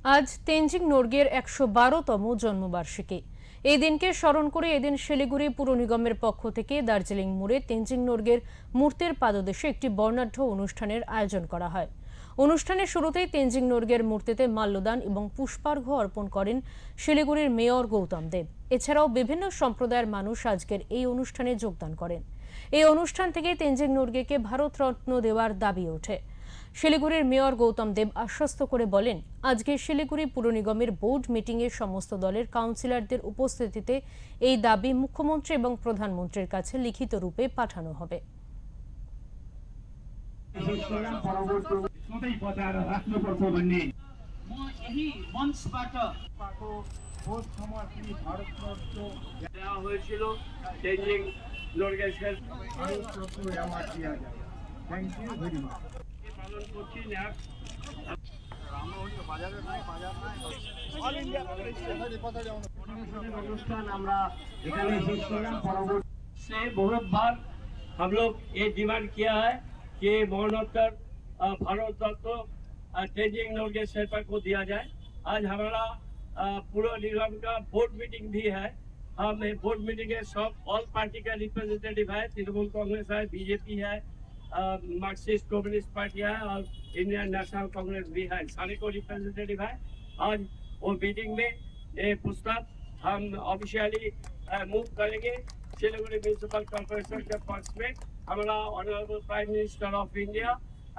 আজ তেনজিং নোরগের ১১২তম জন্মবার্ষিকী। এই দিনকে স্মরণ করে এদিন শিলিগুড়ি পুর নিগমের পক্ষ থেকে দার্জিলিং মোড়ে তেনজিং নোরগের মূর্তির পাদদেশে একটি বর্ণাঢ্য অনুষ্ঠানের আয়োজন করা হয়। অনুষ্ঠানের শুরুতেই তেনজিং নোরগের মূর্তিতে মাল্যদান এবং পুষ্পার্ঘ্য অর্পণ করেন শিলিগুড়ির মেয়র গৌতম দেব। এছাড়াও বিভিন্ন সম্প্রদায়ের মানুষ আজকের এই অনুষ্ঠানে যোগদান করেন। এই অনুষ্ঠান থেকে তেনজিং নোরগেকে ভারতরত্ন দেওয়ার দাবি ওঠে। শিলিগুড়ির মেয়র গৌতম দেব আশ্বস্ত করে বলেন, আজকে শিলিগুড়ি পুর নিগমের বোর্ড মিটিংয়ে সমস্ত দলের কাউন্সিলরদের উপস্থিতিতে এই দাবি মুখ্যমন্ত্রী এবং প্রধানমন্ত্রীর কাছে লিখিত রূপে পাঠানো হবে। से बहुत बार हम लोग ये डिमांड किया है कि मरणोत्तर भारत रत्न तेनजिंग नोरगे शेरपा को दिया जाए। आज हमारा पूरा निगम का बोर्ड मीटिंग भी है। हम बोर्ड मीटिंग में सब ऑल पार्टी का रिप्रेजेंटेटिव है, तृणमूल कांग्रेस है, बीजेपी है, मार्क्सिस्ट कम्युनिस्ट पार्टी है और इंडियन नेशनल कांग्रेस भी है, सारे को रिप्रेजेंटेटिव है। आज वो मीटिंग में ये प्रस्ताव हम ऑफिशियली मूव करेंगे सिलीगुड़ी म्यूनिसिपल कॉर्पोरेशन के पक्ष में। हमारा honourable prime minister of India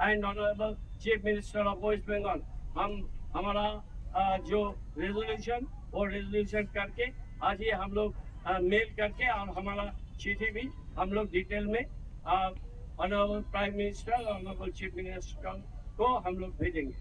and honourable chief minister of West Bengal हम हमारा जो रेजोल्यूशन वो रेजोल्यूशन करके आज ही हम लोग मेल करके और हमारा चिट्ठी भी हम लोग डिटेल में ऑनरेबल प्राइम मिनिस्टर और ऑनरेबल चीफ मिनिस्टर को हम लोग भेजेंगे।